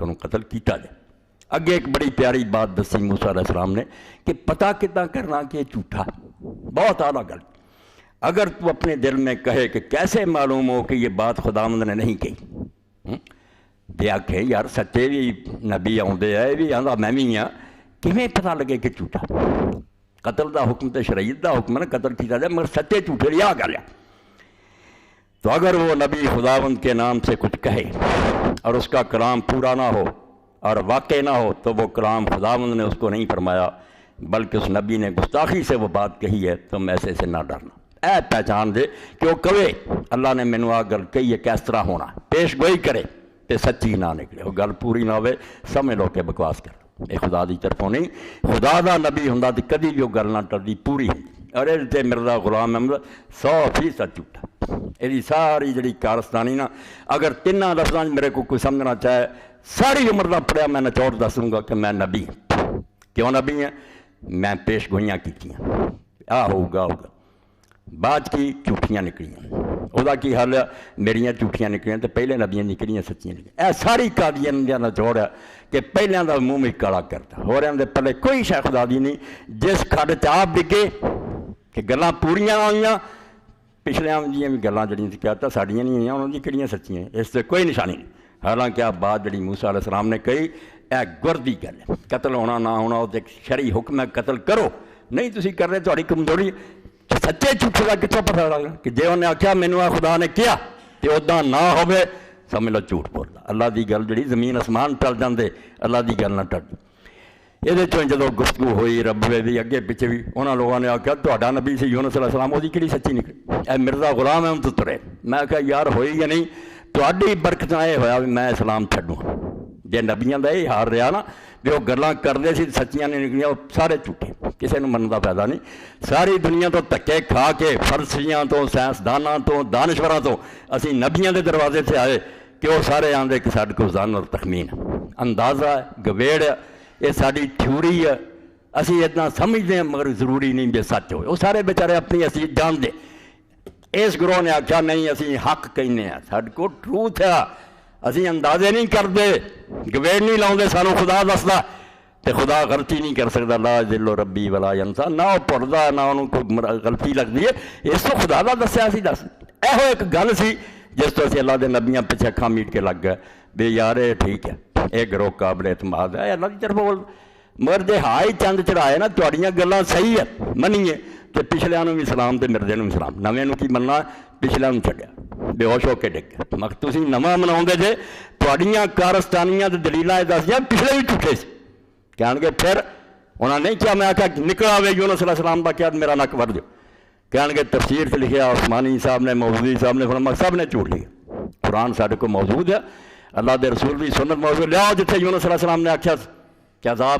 انہوں قتل کیتا جائے۔ اگے ایک بڑی پیاری بات دسی موسیٰ علیہ السلام نے کہ پتہ کتنا کرنا کہ یہ جھوٹا، بہت اعلیٰ گل۔ اگر تو اپنے دل میں کہے کہ کیسے معلوم ہو کہ یہ بات خداوند نے نہیں کہی، یہ آکھیں یار سچے بھی نبی آؤندے ہے بھی آندا میں بھی ہاں، کیویں پتہ لگے کہ جھوٹا؟ قتل دا حکم تے شریعت دا حکم ہے نا، قتل کیتا جائے، مگر سچے جھوٹے لیا گل ہے۔ تو اگر وہ نبی خداوند کے نام سے کچھ کہے اور اس کا کلام پورا نہ ہو اور واقع نہ ہو تو وہ کلام خداوند نے اس کو نہیں فرمایا، بلکہ اس نبی نے گستاخی سے وہ بات کہی ہے، تم ایسے سے نہ ڈرنا۔ اے پہچان دے کہ وہ کہے اللہ نے مینوں آ گل کہی ہے کس طرح ہونا، پیش گوئی کرے تے سچی نہ نکلے، وہ گل پوری نہ ہوئے سمجھ لو کہ بکواس کر یہ خدا دی طرفوں نہیں۔ خدا دا نبی ہوندا تے کدی بھی وہ گل نہ ٹردی، پوری ہوندی۔ اور یہ تے مرزا غلام احمد 100% جھوٹا، یہ ساری جڑی کارستانی نا، اگر تینوں لفظاں میرے کو کوئی سمجھنا چاہے ساری عمر دا پڑھیا میں نچوڑ دسوں گا کہ میں نبی ہوں۔ کیوں نبی ہیں؟ میں پیش گوئیاں کیتیاں، آ ہوگا بعد کی جھوٹیاں نکلیاں، وہ کی حل ہے میریاں جھوٹیاں نکلیاں تو پہلے نبیاں نکلیاں سچیاں نکلیاں۔ اے ساری قادیان دا نچوڑ ہے کہ پہلیاں دا منہ میں کالا کرتا، ہو رہے ہیں پہلے کوئی شے خدا دی نہیں، جس کھڈ چ آپ ڈگے کہ گلاں پوریاں آئیاں، پچھلیاں جیاں بھی گلاں جڑیاں کہتا ساڑیاں نہیں ہوئیاں، انہوں دی کڑیاں سچیاں، اس سے کوئی نشانی نہیں۔ حالانکہ آپ بات جڑی موسیٰ علیہ السلام نے کہی اے گردی گل ہے، قتل ہونا نہ ہونا وہ ایک شرعی حکم ہے، قتل کرو نہیں تسی کر رہے، تہاڈی کمزوری سچے جھوٹے کا کتوں پتہ لگا کہ جے انہیں آخیا مینوں خدا نے کیا تو ادا نہ ہوئے سمجھ لو جھوٹ بولدا۔ اللہ دی گل جڑی زمین آسمان ٹل جاندے، اللہ دی گل نہ ٹلدی۔ یہ جدو گفتگو ہوئی رب بھی اگے پیچھے بھی انہوں لوگوں نے آخیا تہاڈا نبی سی یونس علیہ السلام، وہ کہڑی سچی نکلی؟ اے مرزا غلام احمد تو ترے۔ میں کہا یار ہوئی یا نہیں، تہاڈی برکتاں یہ ہویا بھی میں اسلام چھڈوں۔ جے نبیاں دا یہ حال رہا نا بھی وہ گلاں کرتے سی سچیاں نہیں نکلیاں، وہ سارے جھوٹے، کسی نے منن دا فائدہ نہیں۔ ساری دنیا تو دھکے کھا کے فرسیاں تو سائنسداناں تو دانشوراں تو اسی نبیاں دے دروازے سے آئے کہ وہ سارے آندے کہ ساڈے کو ظن اور تخمین اندازہ ہے، گویڑ ہے، یہ ساری تھیوری ہے، اسی اتنا سمجھتے ہیں مگر ضروری نہیں کہ سچ ہوئے۔ وہ سارے بیچارے اپنی اسی جان دے۔ اس گروہ نے آخیا نہیں اسی حق کہنے ہیں، ساڈے کو ٹروتھ ہے، اسی اندازے نہیں کرتے، گویڑ نہیں لاؤندے، سانوں خدا دسدا تے خدا غلطی نہیں کر سکتا، لا یضل ربی ولا ینسا، نہ وہ بھولدا نہ انہوں کوئی غلطی لگتی ہے، اس تو خدا دا دسیا سی دس۔ یہ ایک گل سی جس تو اسی اللہ دے نبیاں پیچھے اکھاں میٹ کے لگ گئے بے یار یہ ٹھیک ہے، یہ گروہ قابل اعتماد ہے، اللہ کی طرف بول۔ مگر جے ہائی چند چڑھائے نا تہاڈیاں گلاں صحیح ہے منیے تو پچھلیاں بھی سلام تے مردے نوں بھی سلام، نویں نوں کی مننا، پچھلیاں نوں چھڈیا، بے ہوش ہو کے ڈگ گئے۔ مگر تسی نواں مناؤندے جے، تہاڈیاں کارستانیاں تے دلیلاں دسدیاں پچھلے بھی جھوٹے سی۔ کہن گے پھر انہوں نے نہیں کیا، میں آخیا نکلا ہوئے یونس علیہ السلام کا کیا میرا نک ور دیو۔ کہن گے تفسیر سے لکھیا عثمانی صاحب نے، موضوعی صاحب نے، فرمایا سب نے جھوٹ لیا۔ قرآن ساڈے کو موجود ہے، اللہ دے رسول دی سنت موجود، لیاؤ جتھے یونس علیہ السلام نے آخیا کہ عذاب